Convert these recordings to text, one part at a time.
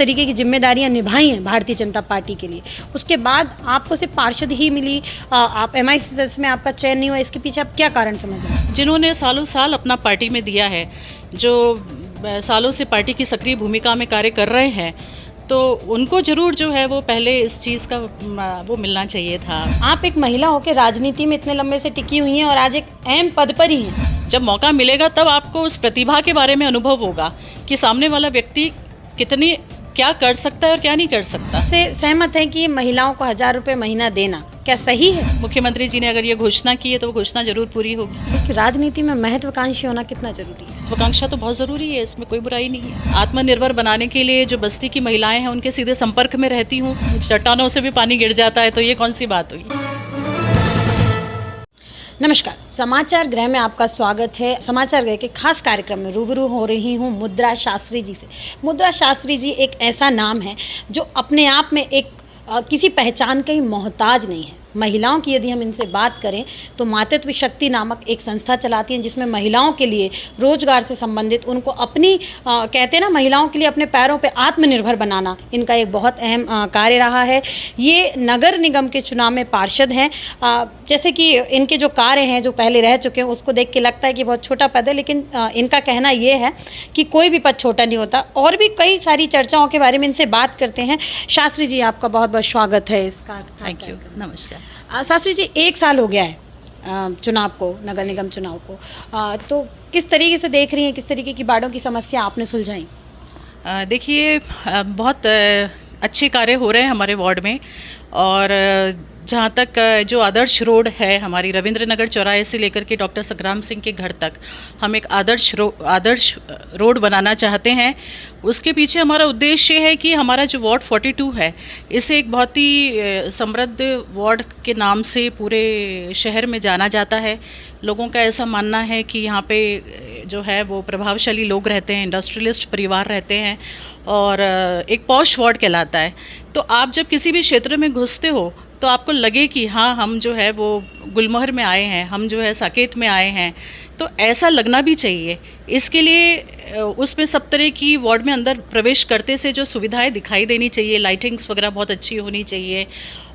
तरीके की जिम्मेदारियां निभाई हैं भारतीय जनता पार्टी के लिए, उसके बाद आपको सिर्फ पार्षद ही मिली, आप MI सदस्य में आपका चयन नहीं हुआ, इसके पीछे आप क्या कारण समझ रहे हैं? जिन्होंने सालों साल अपना पार्टी में दिया है, जो सालों से पार्टी की सक्रिय भूमिका में कार्य कर रहे हैं, तो उनको जरूर जो है वो पहले इस चीज़ का वो मिलना चाहिए था। आप एक महिला होकर राजनीति में इतने लंबे से टिकी हुई हैं और आज एक अहम पद पर ही हैं। जब मौका मिलेगा तब आपको उस प्रतिभा के बारे में अनुभव होगा कि सामने वाला व्यक्ति कितनी क्या कर सकता है और क्या नहीं कर सकता। से सहमत है कि महिलाओं को 1000 रुपये महीना देना क्या सही है? मुख्यमंत्री जी ने अगर ये घोषणा की है तो वो घोषणा जरूर पूरी होगी। कि राजनीति में महत्वाकांक्षी होना कितना जरूरी है? महत्वाकांक्षा तो बहुत ज़रूरी है, इसमें कोई बुराई नहीं है। आत्मनिर्भर बनाने के लिए जो बस्ती की महिलाएं हैं उनके सीधे संपर्क में रहती हूँ, चट्टानों से भी पानी गिर जाता है, तो ये कौन सी बात हुई। नमस्कार, समाचार गृह में आपका स्वागत है। समाचार गृह के खास कार्यक्रम में रूबरू हो रही हूँ मुद्रा शास्त्री जी से। मुद्रा शास्त्री जी एक ऐसा नाम है जो अपने आप में एक किसी पहचान का ही मोहताज नहीं है। महिलाओं की यदि हम इनसे बात करें तो मातृत्व शक्ति नामक एक संस्था चलाती हैं जिसमें महिलाओं के लिए रोजगार से संबंधित उनको अपनी कहते हैं ना, महिलाओं के लिए अपने पैरों पे आत्मनिर्भर बनाना इनका एक बहुत अहम कार्य रहा है। ये नगर निगम के चुनाव में पार्षद हैं। जैसे कि इनके जो कार्य हैं जो पहले रह चुके हैं उसको देख के लगता है कि बहुत छोटा पद है, लेकिन इनका कहना ये है कि कोई भी पद छोटा नहीं होता। और भी कई सारी चर्चाओं के बारे में इनसे बात करते हैं। शास्त्री जी, आपका बहुत बहुत स्वागत है इसका। थैंक यू, नमस्कार। शास्त्री जी, 1 साल हो गया है चुनाव को, नगर निगम चुनाव को, तो किस तरीके से देख रही हैं, किस तरीके की बाड़ों की समस्या आपने सुलझाई? देखिए, बहुत अच्छे कार्य हो रहे हैं हमारे वार्ड में। और जहाँ तक जो आदर्श रोड है हमारी रविंद्र नगर चौराहे से लेकर के डॉक्टर संग्राम सिंह के घर तक हम एक आदर्श रोड बनाना चाहते हैं। उसके पीछे हमारा उद्देश्य है कि हमारा जो वार्ड 42 है इसे एक बहुत ही समृद्ध वार्ड के नाम से पूरे शहर में जाना जाता है। लोगों का ऐसा मानना है कि यहाँ पे जो है वो प्रभावशाली लोग रहते हैं, इंडस्ट्रियलिस्ट परिवार रहते हैं और एक पॉश वार्ड कहलाता है। तो आप जब किसी भी क्षेत्र में घुसते हो तो आपको लगे कि हाँ, हम जो है वो गुलमोहर में आए हैं, हम जो है साकेत में आए हैं। तो ऐसा लगना भी चाहिए। इसके लिए उसमें सब तरह की वार्ड में अंदर प्रवेश करते से जो सुविधाएं दिखाई देनी चाहिए, लाइटिंग्स वगैरह बहुत अच्छी होनी चाहिए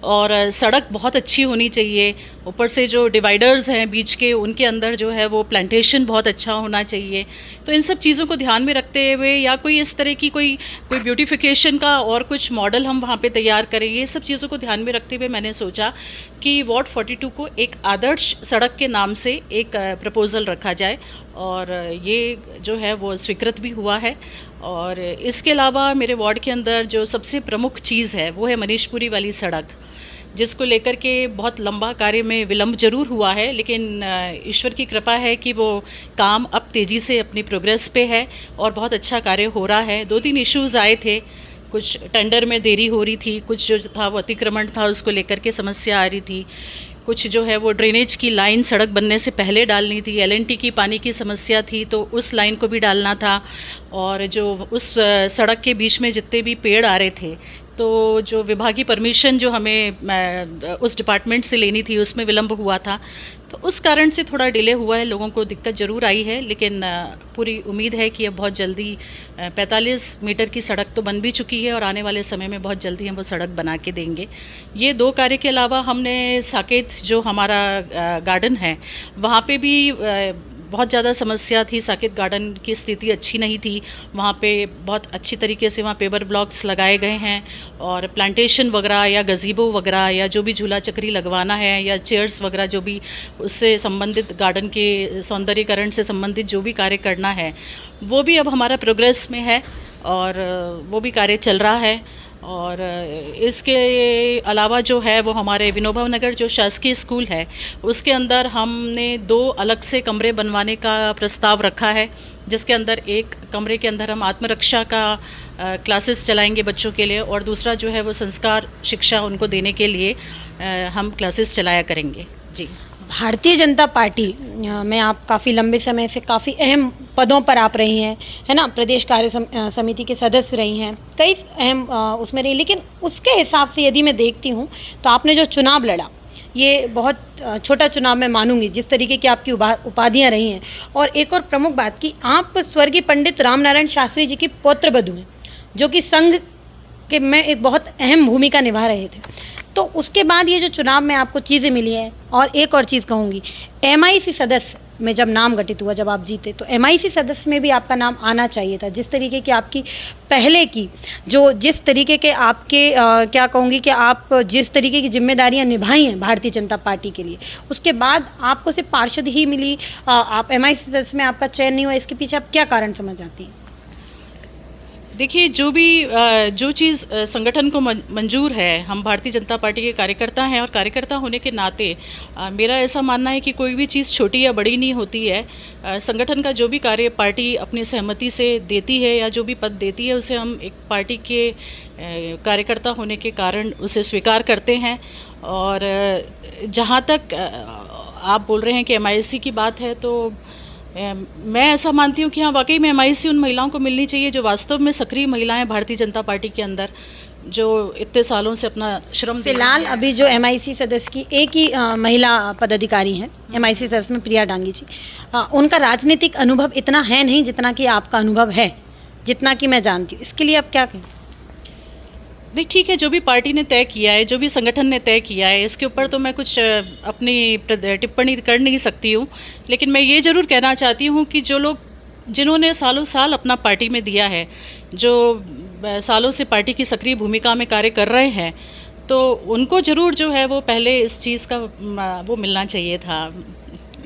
और सड़क बहुत अच्छी होनी चाहिए। ऊपर से जो डिवाइडर्स हैं बीच के, उनके अंदर जो है वो प्लांटेशन बहुत अच्छा होना चाहिए। तो इन सब चीज़ों को ध्यान में रखते हुए या कोई इस तरह की कोई ब्यूटिफिकेशन का और कुछ मॉडल हम वहाँ पे तैयार करें, ये सब चीज़ों को ध्यान में रखते हुए मैंने सोचा कि वार्ड 42 को एक आदर्श सड़क के नाम से एक प्रपोज़ल रखा जाए और ये जो है वो स्वीकृत भी हुआ है। और इसके अलावा मेरे वार्ड के अंदर जो सबसे प्रमुख चीज़ है वो है मनीषपुरी वाली सड़क, जिसको लेकर के बहुत लंबा कार्य में विलंब जरूर हुआ है, लेकिन ईश्वर की कृपा है कि वो काम अब तेज़ी से अपनी प्रोग्रेस पे है और बहुत अच्छा कार्य हो रहा है। 2-3 इश्यूज़ आए थे, कुछ टेंडर में देरी हो रही थी, कुछ जो था वो अतिक्रमण था उसको लेकर के समस्या आ रही थी, कुछ जो है वो ड्रेनेज की लाइन सड़क बनने से पहले डालनी थी, LNT की पानी की समस्या थी तो उस लाइन को भी डालना था। और जो उस सड़क के बीच में जितने भी पेड़ आ रहे थे तो जो विभागीय परमिशन जो हमें उस डिपार्टमेंट से लेनी थी उसमें विलंब हुआ था, तो उस कारण से थोड़ा डिले हुआ है। लोगों को दिक्कत ज़रूर आई है, लेकिन पूरी उम्मीद है कि अब बहुत जल्दी 45 मीटर की सड़क तो बन भी चुकी है और आने वाले समय में बहुत जल्दी हम वो सड़क बना के देंगे। ये 2 कार्य के अलावा हमने साकेत जो हमारा गार्डन है वहाँ पे भी बहुत ज़्यादा समस्या थी। साकेत गार्डन की स्थिति अच्छी नहीं थी, वहाँ पे बहुत अच्छी तरीके से वहाँ पेवर ब्लॉक्स लगाए गए हैं और प्लांटेशन वगैरह या गज़ीबो वगैरह या जो भी झूला चक्री लगवाना है या चेयर्स वगैरह जो भी उससे संबंधित गार्डन के सौंदर्यीकरण से संबंधित जो भी कार्य करना है वो भी अब हमारा प्रोग्रेस में है और वो भी कार्य चल रहा है। और इसके अलावा जो है वो हमारे विनोबा नगर जो शासकीय स्कूल है उसके अंदर हमने 2 अलग से कमरे बनवाने का प्रस्ताव रखा है, जिसके अंदर एक कमरे के अंदर हम आत्मरक्षा का क्लासेस चलाएंगे बच्चों के लिए और दूसरा जो है वो संस्कार शिक्षा उनको देने के लिए हम क्लासेस चलाया करेंगे। जी, भारतीय जनता पार्टी में आप काफ़ी लंबे समय से काफ़ी अहम पदों पर आप रही हैं, है ना, प्रदेश कार्य समिति के सदस्य रही हैं, कई अहम उसमें रही। लेकिन उसके हिसाब से यदि मैं देखती हूँ तो आपने जो चुनाव लड़ा ये बहुत छोटा चुनाव मैं मानूंगी, जिस तरीके की आपकी उपाधियाँ रही हैं। और एक और प्रमुख बात कि आप स्वर्गीय पंडित रामनारायण शास्त्री जी की पौत्र बधू हैं, जो कि संघ कि मैं एक बहुत अहम भूमिका निभा रहे थे। तो उसके बाद ये जो चुनाव में आपको चीज़ें मिली है, और एक और चीज़ कहूँगी, MIC सदस्य में जब नाम गठित हुआ, जब आप जीते, तो MIC सदस्य में भी आपका नाम आना चाहिए था। जिस तरीके की आपकी पहले की जिस तरीके के आपके क्या कहूँगी कि आप जिस तरीके की जिम्मेदारियां निभाई हैं भारतीय जनता पार्टी के लिए, उसके बाद आपको सिर्फ पार्षद ही मिली, आप MIC सदस्य में आपका चयन नहीं हुआ, इसके पीछे आप क्या कारण समझ आती हैं? देखिए, जो चीज़ संगठन को मंजूर है, हम भारतीय जनता पार्टी के कार्यकर्ता हैं और कार्यकर्ता होने के नाते मेरा ऐसा मानना है कि कोई भी चीज़ छोटी या बड़ी नहीं होती है। संगठन का जो भी कार्य पार्टी अपनी सहमति से देती है या जो भी पद देती है, उसे हम एक पार्टी के कार्यकर्ता होने के कारण उसे स्वीकार करते हैं। और जहाँ तक आप बोल रहे हैं कि MIC की बात है, तो मैं ऐसा मानती हूँ कि हाँ, वाकई में MIC उन महिलाओं को मिलनी चाहिए जो वास्तव में सक्रिय महिलाएं भारतीय जनता पार्टी के अंदर, जो इतने सालों से अपना श्रम। फिलहाल अभी जो MIC सदस्य की एक ही महिला पदाधिकारी हैं MIC सदस्य में, प्रिया डांगी जी, उनका राजनीतिक अनुभव इतना है नहीं जितना कि आपका अनुभव है, जितना कि मैं जानती हूँ। इसके लिए आप क्या कहें? नहीं, ठीक है, जो भी पार्टी ने तय किया है, जो भी संगठन ने तय किया है, इसके ऊपर तो मैं कुछ अपनी टिप्पणी कर नहीं सकती हूँ। लेकिन मैं ये ज़रूर कहना चाहती हूँ कि जो लोग जिन्होंने सालों साल अपना पार्टी में दिया है, जो सालों से पार्टी की सक्रिय भूमिका में कार्य कर रहे हैं, तो उनको ज़रूर जो है वो पहले इस चीज़ का वो मिलना चाहिए था,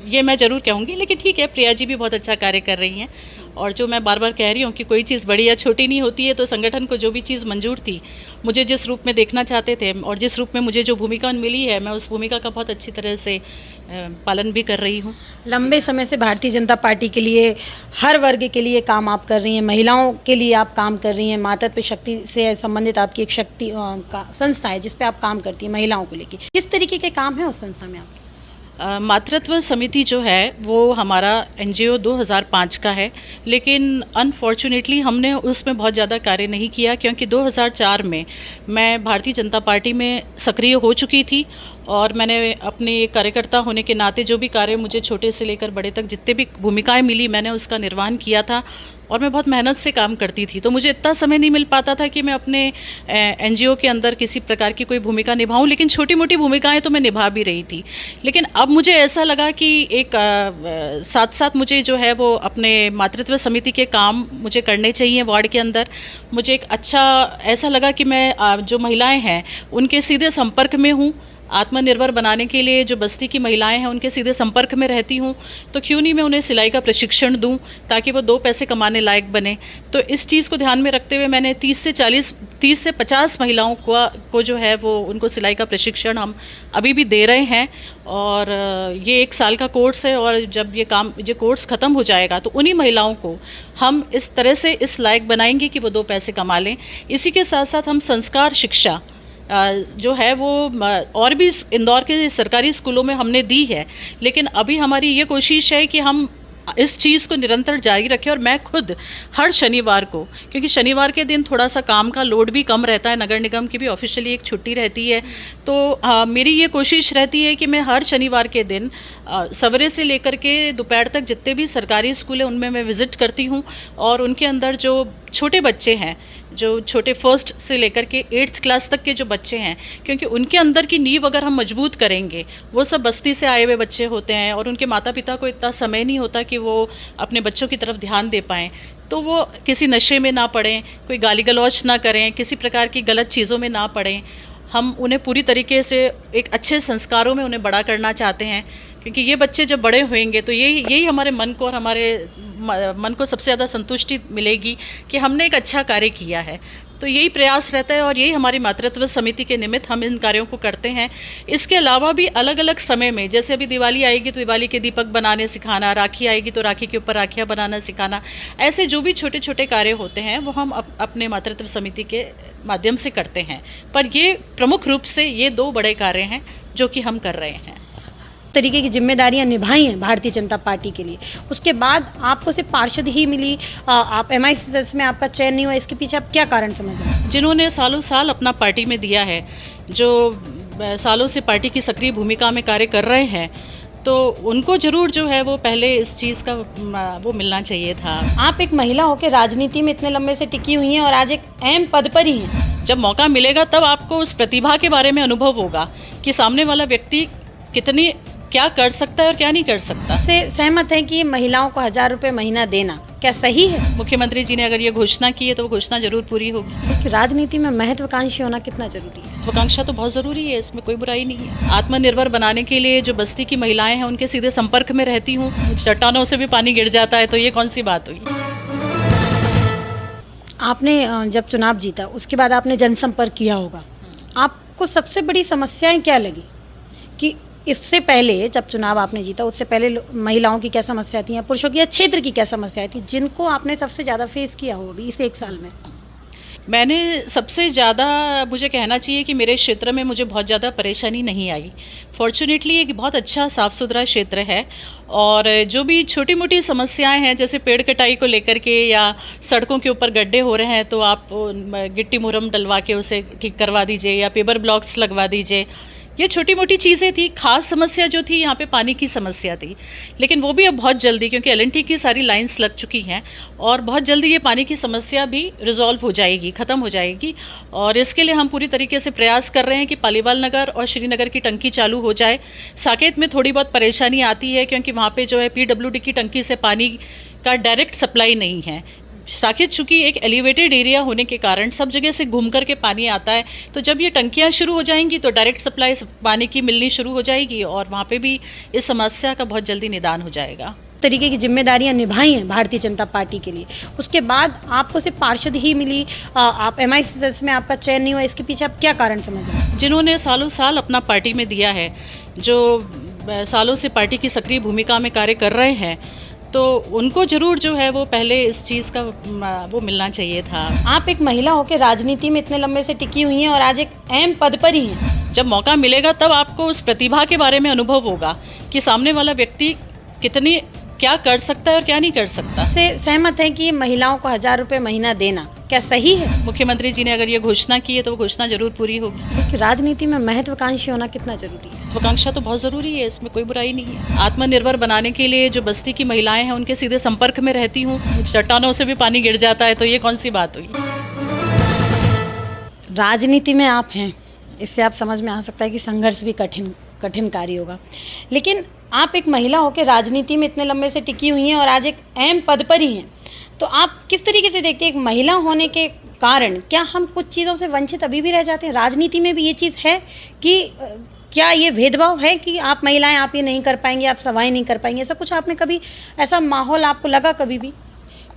ये मैं ज़रूर कहूँगी। लेकिन ठीक है, प्रिया जी भी बहुत अच्छा कार्य कर रही हैं। और जो मैं बार बार कह रही हूँ कि कोई चीज़ बड़ी या छोटी नहीं होती है, तो संगठन को जो भी चीज़ मंजूर थी, मुझे जिस रूप में देखना चाहते थे और जिस रूप में मुझे जो भूमिका मिली है, मैं उस भूमिका का बहुत अच्छी तरह से पालन भी कर रही हूँ। लंबे समय से भारतीय जनता पार्टी के लिए, हर वर्ग के लिए काम आप कर रही हैं, महिलाओं के लिए आप काम कर रही हैं, मातृत्व शक्ति से संबंधित आपकी एक शक्ति का संस्था है जिस पे आप काम करती हैं महिलाओं को लेकर। किस तरीके के काम है उस संस्था में आपके? मातृत्व समिति जो है वो हमारा NGO 2005 का है, लेकिन अनफॉर्चुनेटली हमने उसमें बहुत ज़्यादा कार्य नहीं किया, क्योंकि 2004 में मैं भारतीय जनता पार्टी में सक्रिय हो चुकी थी और मैंने अपने कार्यकर्ता होने के नाते जो भी कार्य मुझे छोटे से लेकर बड़े तक जितने भी भूमिकाएं मिली, मैंने उसका निर्वहन किया था और मैं बहुत मेहनत से काम करती थी। तो मुझे इतना समय नहीं मिल पाता था कि मैं अपने NGO के अंदर किसी प्रकार की कोई भूमिका निभाऊं, लेकिन छोटी मोटी भूमिकाएं तो मैं निभा भी रही थी। लेकिन अब मुझे ऐसा लगा कि एक साथ साथ मुझे जो है वो अपने मातृत्व समिति के काम मुझे करने चाहिए वार्ड के अंदर। मुझे एक अच्छा ऐसा लगा कि मैं जो महिलाएँ हैं उनके सीधे संपर्क में हूँ, आत्मनिर्भर बनाने के लिए जो बस्ती की महिलाएं हैं उनके सीधे संपर्क में रहती हूं, तो क्यों नहीं मैं उन्हें सिलाई का प्रशिक्षण दूं ताकि वो 2 पैसे कमाने लायक बने। तो इस चीज़ को ध्यान में रखते हुए मैंने 30 से 50 महिलाओं को जो है वो उनको सिलाई का प्रशिक्षण हम अभी भी दे रहे हैं। और ये 1 साल का कोर्स है और जब ये कोर्स ख़त्म हो जाएगा तो उन्हीं महिलाओं को हम इस तरह से इस लायक बनाएंगे कि वो 2 पैसे कमा लें। इसी के साथ साथ हम संस्कार शिक्षा जो है वो और भी इंदौर के सरकारी स्कूलों में हमने दी है, लेकिन अभी हमारी ये कोशिश है कि हम इस चीज़ को निरंतर जारी रखें। और मैं खुद हर शनिवार को, क्योंकि शनिवार के दिन थोड़ा सा काम का लोड भी कम रहता है, नगर निगम की भी ऑफिशियली एक छुट्टी रहती है, तो मेरी ये कोशिश रहती है कि मैं हर शनिवार के दिन सवेरे से लेकर के दोपहर तक जितने भी सरकारी स्कूल हैं उनमें मैं विज़िट करती हूँ और उनके अंदर जो छोटे बच्चे हैं, जो छोटे 1st से लेकर के 8th क्लास तक के जो बच्चे हैं, क्योंकि उनके अंदर की नींव अगर हम मजबूत करेंगे, वो सब बस्ती से आए हुए बच्चे होते हैं और उनके माता पिता को इतना समय नहीं होता कि वो अपने बच्चों की तरफ ध्यान दे पाएँ, तो वो किसी नशे में ना पड़ें, कोई गाली गलौज ना करें, किसी प्रकार की गलत चीज़ों में ना पड़ें। हम उन्हें पूरी तरीके से एक अच्छे संस्कारों में उन्हें बड़ा करना चाहते हैं, क्योंकि ये बच्चे जब बड़े होंगे तो यही हमारे मन को और हमारे मन को सबसे ज़्यादा संतुष्टि मिलेगी कि हमने एक अच्छा कार्य किया है। तो यही प्रयास रहता है और यही हमारी मातृत्व समिति के निमित्त हम इन कार्यों को करते हैं। इसके अलावा भी अलग अलग समय में, जैसे अभी दिवाली आएगी तो दिवाली के दीपक बनाने सिखाना, राखी आएगी तो राखी के ऊपर राखियाँ बनाना सिखाना, ऐसे जो भी छोटे छोटे कार्य होते हैं वो हम अपने मातृत्व समिति के माध्यम से करते हैं। पर ये प्रमुख रूप से ये 2 बड़े कार्य हैं जो कि हम कर रहे हैं। तरीके की जिम्मेदारियां निभाई हैं भारतीय जनता पार्टी के लिए, उसके बाद आपको सिर्फ पार्षद ही मिली, आप MIC सदस्य में आपका चयन नहीं हुआ, इसके पीछे आप क्या कारण समझ रहे हैं? जिन्होंने सालों साल अपना पार्टी में दिया है, जो सालों से पार्टी की सक्रिय भूमिका में कार्य कर रहे हैं, तो उनको ज़रूर जो है वो पहले इस चीज़ का वो मिलना चाहिए था। आप एक महिला होकर राजनीति में इतने लंबे से टिकी हुई हैं और आज एक अहम पद पर ही हैं, जब मौका मिलेगा तब आपको उस प्रतिभा के बारे में अनुभव होगा कि सामने वाला व्यक्ति कितनी क्या कर सकता है और क्या नहीं कर सकता। से सहमत है कि महिलाओं को 1000 रुपये महीना देना क्या सही है? मुख्यमंत्री जी ने अगर ये घोषणा की है तो वो घोषणा जरूर पूरी होगी। राजनीति में महत्वाकांक्षी होना कितना जरूरी है? महत्वाकांक्षा तो बहुत ज़रूरी है, इसमें कोई बुराई नहीं है। आत्मनिर्भर बनाने के लिए जो बस्ती की महिलाएं हैं उनके सीधे संपर्क में रहती हूँ, चट्टानों से भी पानी गिर जाता है, तो ये कौन सी बात हुई। आपने जब चुनाव जीता उसके बाद आपने जनसंपर्क किया होगा, आपको सबसे बड़ी समस्याएं क्या लगी कि इससे पहले जब चुनाव आपने जीता उससे पहले महिलाओं की क्या समस्या थी या पुरुषों की या क्षेत्र की क्या समस्याएं थी जिनको आपने सबसे ज़्यादा फेस किया हो अभी इस 1 साल में? मैंने सबसे ज़्यादा मुझे कहना चाहिए कि मेरे क्षेत्र में मुझे बहुत ज़्यादा परेशानी नहीं आई। फॉर्चुनेटली एक बहुत अच्छा साफ़ सुथरा क्षेत्र है और जो भी छोटी मोटी समस्याएं हैं जैसे पेड़ कटाई को लेकर के या सड़कों के ऊपर गड्ढे हो रहे हैं तो आप गिट्टी मुरम डलवा के उसे ठीक करवा दीजिए या पेपर ब्लॉक्स लगवा दीजिए, ये छोटी मोटी चीज़ें थी। खास समस्या जो थी यहाँ पे पानी की समस्या थी, लेकिन वो भी अब बहुत जल्दी क्योंकि एलएनटी की सारी लाइंस लग चुकी हैं और बहुत जल्दी ये पानी की समस्या भी रिजॉल्व हो जाएगी, ख़त्म हो जाएगी। और इसके लिए हम पूरी तरीके से प्रयास कर रहे हैं कि पालीवाल नगर और श्रीनगर की टंकी चालू हो जाए। साकेत में थोड़ी बहुत परेशानी आती है क्योंकि वहाँ पर जो है PWD की टंकी से पानी का डायरेक्ट सप्लाई नहीं है। साकेत चूँकि एक एलिवेटेड एरिया होने के कारण सब जगह से घूम कर के पानी आता है, तो जब ये टंकियाँ शुरू हो जाएंगी तो डायरेक्ट सप्लाई पानी की मिलनी शुरू हो जाएगी और वहाँ पे भी इस समस्या का बहुत जल्दी निदान हो जाएगा। तरीके की जिम्मेदारियां निभाई हैं भारतीय जनता पार्टी के लिए, उसके बाद आपको सिर्फ पार्षद ही मिली, आप MI सदस्य में आपका चयन नहीं हुआ, इसके पीछे आप क्या कारण समझ रहे हैं? जिन्होंने सालों साल अपना पार्टी में दिया है, जो सालों से पार्टी की सक्रिय भूमिका में कार्य कर रहे हैं, तो उनको जरूर जो है वो पहले इस चीज़ का वो मिलना चाहिए था। आप एक महिला होकर राजनीति में इतने लंबे से टिकी हुई हैं और आज एक अहम पद पर ही हैं। जब मौका मिलेगा तब आपको उस प्रतिभा के बारे में अनुभव होगा कि सामने वाला व्यक्ति कितनी क्या कर सकता है और क्या नहीं कर सकता। से सहमत है कि महिलाओं को 1000 रुपये महीना देना क्या सही है? मुख्यमंत्री जी ने अगर ये घोषणा की है तो वो घोषणा जरूर पूरी होगी। राजनीति में महत्वाकांक्षी होना कितना जरूरी है? महत्वाकांक्षा तो बहुत ज़रूरी है, इसमें कोई बुराई नहीं है। आत्मनिर्भर बनाने के लिए जो बस्ती की महिलाएं हैं उनके सीधे संपर्क में रहती हूँ, चट्टानों से भी पानी गिर जाता है, तो ये कौन सी बात हुई। राजनीति में आप हैं, इससे आप समझ में आ सकता है कि संघर्ष भी कठिन कार्य होगा, लेकिन आप एक महिला होकर राजनीति में इतने लंबे से टिकी हुई हैं और आज एक अहम पद पर ही हैं, तो आप किस तरीके से देखते हैं एक महिला होने के कारण क्या हम कुछ चीज़ों से वंचित अभी भी रह जाते हैं? राजनीति में भी ये चीज़ है कि क्या ये भेदभाव है कि आप महिलाएं आप ये नहीं कर पाएंगे, आप सवाई नहीं कर पाएंगे, ऐसा कुछ आपने कभी ऐसा माहौल आपको लगा कभी भी?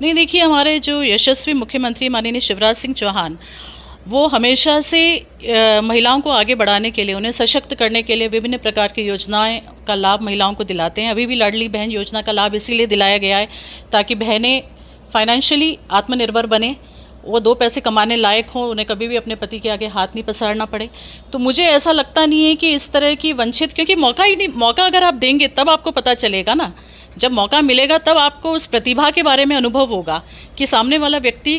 नहीं, देखिए हमारे जो यशस्वी मुख्यमंत्री माननीय शिवराज सिंह चौहान, वो हमेशा से महिलाओं को आगे बढ़ाने के लिए, उन्हें सशक्त करने के लिए विभिन्न प्रकार की योजनाएं का लाभ महिलाओं को दिलाते हैं। अभी भी लाडली बहन योजना का लाभ इसीलिए दिलाया गया है ताकि बहनें फाइनेंशियली आत्मनिर्भर बने, वो 2 पैसे कमाने लायक हों, उन्हें कभी भी अपने पति के आगे हाथ नहीं पसारना पड़े। तो मुझे ऐसा लगता नहीं है कि इस तरह की वंचित, क्योंकि मौका अगर आप देंगे तब आपको पता चलेगा ना। जब मौका मिलेगा तब आपको उस प्रतिभा के बारे में अनुभव होगा कि सामने वाला व्यक्ति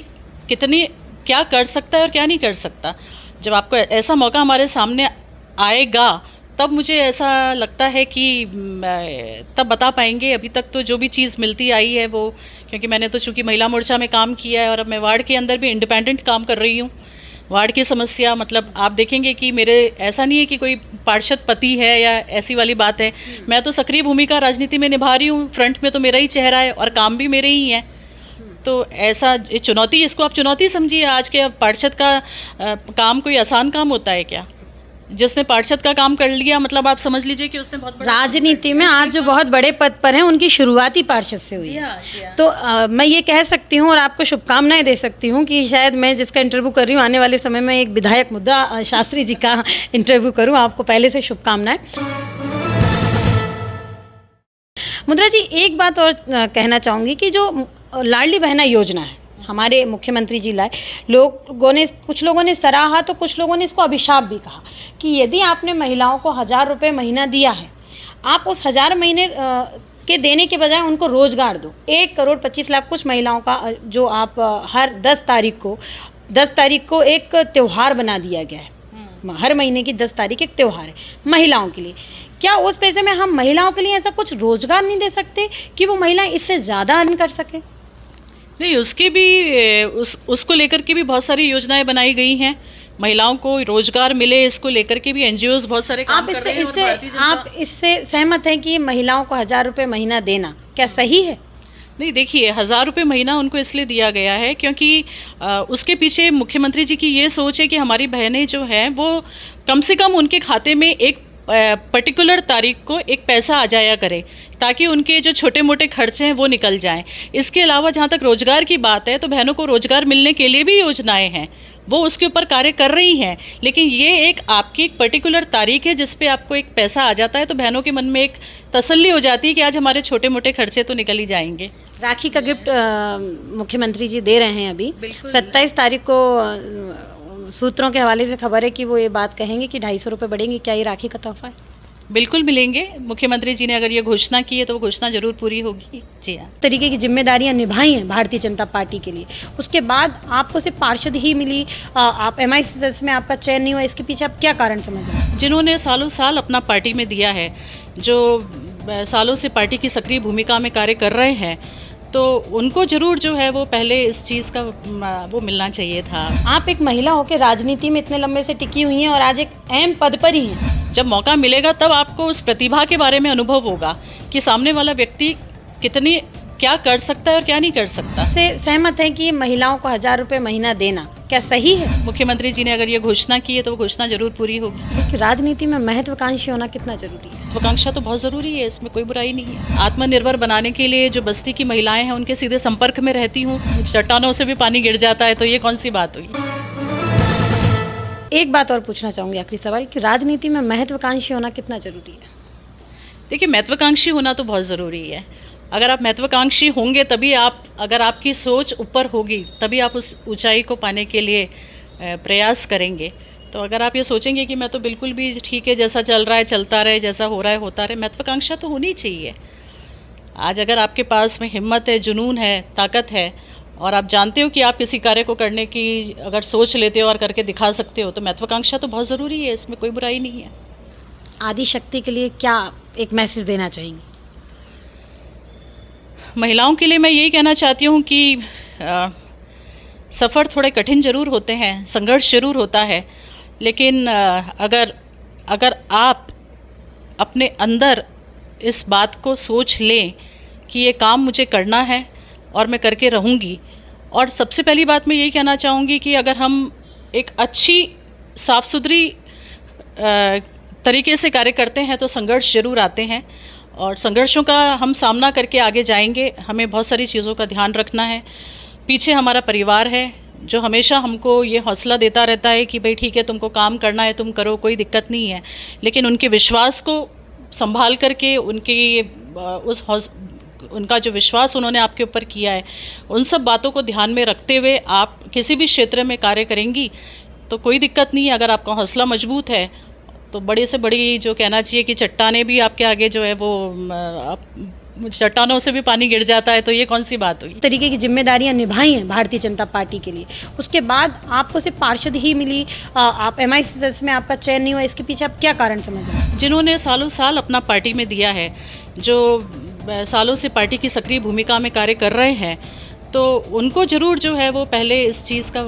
कितनी क्या कर सकता है और क्या नहीं कर सकता। जब आपको ऐसा मौका हमारे सामने आएगा तब मुझे ऐसा लगता है कि तब बता पाएंगे। अभी तक तो जो भी चीज़ मिलती आई है वो, क्योंकि मैंने तो चूँकि महिला मोर्चा में काम किया है और अब मैं वार्ड के अंदर भी इंडिपेंडेंट काम कर रही हूँ। वार्ड की समस्या मतलब आप देखेंगे कि मेरे ऐसा नहीं है कि कोई पार्षद पति है या ऐसी वाली बात है। मैं तो सक्रिय भूमिका राजनीति में निभा रही हूँ, फ्रंट में तो मेरा ही चेहरा है और काम भी मेरे ही हैं। तो ऐसा चुनौती, इसको आप चुनौती समझिए। आज के पार्षद का काम कोई आसान काम होता है क्या? जिसने पार्षद का काम कर लिया मतलब आप समझ लीजिए कि उसने बहुत बड़ा राजनीति में आज जो बहुत बड़े पद पर हैं उनकी शुरुआती पार्षद से हुई है। तो मैं ये कह सकती हूँ और आपको शुभकामनाएं दे सकती हूँ कि शायद मैं जिसका इंटरव्यू कर रही हूँ आने वाले समय में एक विधायक मुद्रा शास्त्री जी का इंटरव्यू करूँ। आपको पहले से शुभकामनाएं। मुद्रा जी, एक बात और कहना चाहूँगी कि जो लाडली बहना योजना है हमारे मुख्यमंत्री जी लाए, कुछ लोगों ने सराहा तो कुछ लोगों ने इसको अभिशाप भी कहा कि यदि आपने महिलाओं को 1000 रुपये महीना दिया है, आप उस 1000 महीने के देने के बजाय उनको रोज़गार दो। 1 करोड़ 25 लाख कुछ महिलाओं का जो आप हर 10 तारीख को एक त्यौहार बना दिया गया है। हर महीने की 10 तारीख एक त्यौहार है महिलाओं के लिए। क्या उस पैसे में हम महिलाओं के लिए ऐसा कुछ रोज़गार नहीं दे सकते कि वो महिलाएं इससे ज़्यादा अर्न कर सकें? नहीं, उसके भी उसको लेकर के भी बहुत सारी योजनाएं बनाई गई हैं। महिलाओं को रोजगार मिले, इसको लेकर के भी एनजीओज बहुत सारे काम आप कर इससे रहे हैं। और इससे भारतीय जनता- आप इससे सहमत हैं कि महिलाओं को 1,000 रुपये महीना देना क्या सही है? नहीं, देखिए, 1,000 रुपये महीना उनको इसलिए दिया गया है क्योंकि उसके पीछे मुख्यमंत्री जी की ये सोच है कि हमारी बहनें जो हैं वो कम से कम उनके खाते में एक पर्टिकुलर तारीख को एक पैसा आ जाया करे, ताकि उनके जो छोटे मोटे खर्चे हैं वो निकल जाएं। इसके अलावा जहाँ तक रोज़गार की बात है तो बहनों को रोज़गार मिलने के लिए भी योजनाएं हैं, वो उसके ऊपर कार्य कर रही हैं। लेकिन ये एक आपकी एक पर्टिकुलर तारीख है जिस पे आपको एक पैसा आ जाता है, तो बहनों के मन में एक तसल्ली हो जाती है कि आज हमारे छोटे मोटे खर्चे तो निकल ही जाएंगे। राखी का गिफ्ट मुख्यमंत्री जी दे रहे हैं अभी। बिल्कुल। 27 तारीख को सूत्रों के हवाले से खबर है कि वो ये बात कहेंगे कि 250 रुपये बढ़ेंगे। क्या ये राखी का तोहफा है? बिल्कुल मिलेंगे। मुख्यमंत्री जी ने अगर ये घोषणा की है तो वो घोषणा जरूर पूरी होगी। जी हाँ। तरीके की जिम्मेदारियां निभाई हैं भारतीय जनता पार्टी के लिए, उसके बाद आपको सिर्फ पार्षद ही मिली, आप MI सदस्य में आपका चयन नहीं हुआ, इसके पीछे आप क्या कारण समझ रहे हैं? जिन्होंने सालों साल अपना पार्टी में दिया है, जो सालों से पार्टी की सक्रिय भूमिका में कार्य कर रहे हैं, तो उनको जरूर जो है वो पहले इस चीज़ का वो मिलना चाहिए था। आप एक महिला होकर राजनीति में इतने लंबे से टिकी हुई हैं और आज एक अहम पद पर ही हैं। जब मौका मिलेगा तब आपको उस प्रतिभा के बारे में अनुभव होगा कि सामने वाला व्यक्ति कितनी क्या कर सकता है और क्या नहीं कर सकता। से सहमत हैं कि महिलाओं को 1,000 रुपये महीना देना क्या सही है? मुख्यमंत्री जी ने अगर ये घोषणा की है तो वो घोषणा जरूर पूरी होगी। कि राजनीति में महत्वाकांक्षी होना कितना जरूरी है? महत्वाकांक्षा तो बहुत ज़रूरी है, इसमें कोई बुराई नहीं है। आत्मनिर्भर बनाने के लिए जो बस्ती की महिलाएं हैं उनके सीधे संपर्क में रहती हूँ, चट्टानों से भी पानी गिर जाता है, तो ये कौन सी बात हुई। एक बात और पूछना चाहूँगी, आखिरी सवाल, कि राजनीति में महत्वाकांक्षी होना कितना जरूरी है? देखिए, महत्वाकांक्षी होना तो बहुत ज़रूरी है। अगर आप महत्वाकांक्षी होंगे तभी आप, अगर आपकी सोच ऊपर होगी तभी आप उस ऊंचाई को पाने के लिए प्रयास करेंगे। तो अगर आप ये सोचेंगे कि मैं तो बिल्कुल भी ठीक है, जैसा चल रहा है चलता रहे, जैसा हो रहा है होता रहे, महत्वाकांक्षा तो होनी चाहिए। आज अगर आपके पास में हिम्मत है, जुनून है, ताकत है और आप जानते हो कि आप किसी कार्य को करने की अगर सोच लेते हो और करके दिखा सकते हो, तो महत्वाकांक्षा तो बहुत ज़रूरी है, इसमें कोई बुराई नहीं है। आदि शक्ति के लिए क्या एक मैसेज देना चाहेंगे? महिलाओं के लिए मैं यही कहना चाहती हूँ कि सफ़र थोड़े कठिन ज़रूर होते हैं, संघर्ष ज़रूर होता है, लेकिन अगर आप अपने अंदर इस बात को सोच लें कि ये काम मुझे करना है और मैं करके रहूँगी। और सबसे पहली बात मैं यही कहना चाहूँगी कि अगर हम एक अच्छी साफ़ सुथरी तरीके से कार्य करते हैं तो संघर्ष ज़रूर आते हैं और संघर्षों का हम सामना करके आगे जाएंगे। हमें बहुत सारी चीज़ों का ध्यान रखना है। पीछे हमारा परिवार है जो हमेशा हमको ये हौसला देता रहता है कि भाई ठीक है, तुमको काम करना है, तुम करो, कोई दिक्कत नहीं है। लेकिन उनके विश्वास को संभाल करके उनका जो विश्वास उन्होंने आपके ऊपर किया है, उन सब बातों को ध्यान में रखते हुए आप किसी भी क्षेत्र में कार्य करेंगी तो कोई दिक्कत नहीं है। अगर आपका हौसला मजबूत है तो बड़े से बड़ी जो कहना चाहिए कि चट्टानें भी आपके आगे जो है वो चट्टानों से भी पानी गिर जाता है, तो ये कौन सी बात हुई। तरीके की जिम्मेदारियां निभाई हैं भारतीय जनता पार्टी के लिए, उसके बाद आपको सिर्फ पार्षद ही मिली, आप MI सदस्य में आपका चयन नहीं हुआ, इसके पीछे आप क्या कारण समझ रहे हैं? जिन्होंने सालों साल अपना पार्टी में दिया है, जो सालों से पार्टी की सक्रिय भूमिका में कार्य कर रहे हैं, तो उनको जरूर जो है वो पहले इस चीज़ का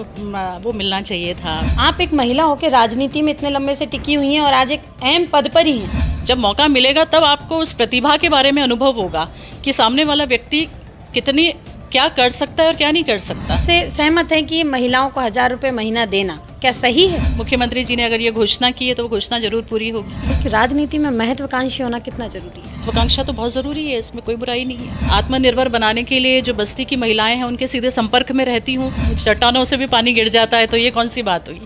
वो मिलना चाहिए था। आप एक महिला होकर राजनीति में इतने लंबे से टिकी हुई हैं और आज एक अहम पद पर ही हैं। जब मौका मिलेगा तब आपको उस प्रतिभा के बारे में अनुभव होगा कि सामने वाला व्यक्ति कितनी क्या कर सकता है और क्या नहीं कर सकता। से सहमत हैं कि महिलाओं को 1,000 रुपये महीना देना क्या सही है? मुख्यमंत्री जी ने अगर ये घोषणा की है तो वो घोषणा जरूर पूरी होगी। कि राजनीति में महत्वाकांक्षी होना कितना जरूरी है? महत्वाकांक्षा तो बहुत ज़रूरी है, इसमें कोई बुराई नहीं है। आत्मनिर्भर बनाने के लिए जो बस्ती की महिलाएं हैं उनके सीधे संपर्क में रहती हूँ, चट्टानों से भी पानी गिर जाता है, तो ये कौन सी बात हुई।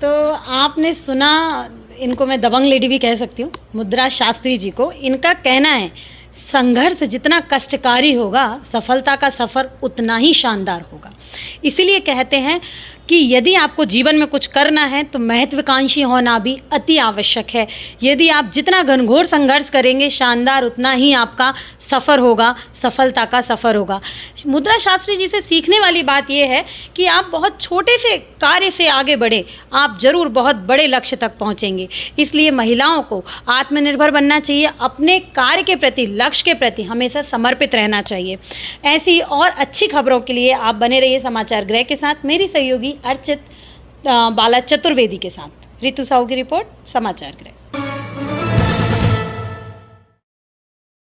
तो आपने सुना, इनको मैं दबंग लेडी भी कह सकती हूँ, मुद्रा शास्त्री जी को। इनका कहना है संघर्ष जितना कष्टकारी होगा, सफलता का सफ़र उतना ही शानदार होगा। इसीलिए कहते हैं कि यदि आपको जीवन में कुछ करना है तो महत्वाकांक्षी होना भी अति आवश्यक है। यदि आप जितना घनघोर संघर्ष करेंगे, शानदार उतना ही आपका सफ़र होगा, सफलता का सफ़र होगा। मुद्रा शास्त्री जी से सीखने वाली बात यह है कि आप बहुत छोटे से कार्य से आगे बढ़े, आप ज़रूर बहुत बड़े लक्ष्य तक पहुंचेंगे। इसलिए महिलाओं को आत्मनिर्भर बनना चाहिए, अपने कार्य के प्रति, लक्ष्य के प्रति हमेशा समर्पित रहना चाहिए। ऐसी और अच्छी खबरों के लिए आप बने रहिए समाचार गृह के साथ, मेरी सहयोगी अर्चित बाला चतुर्वेदी के साथ। रितु साहू की रिपोर्ट, समाचार गृह।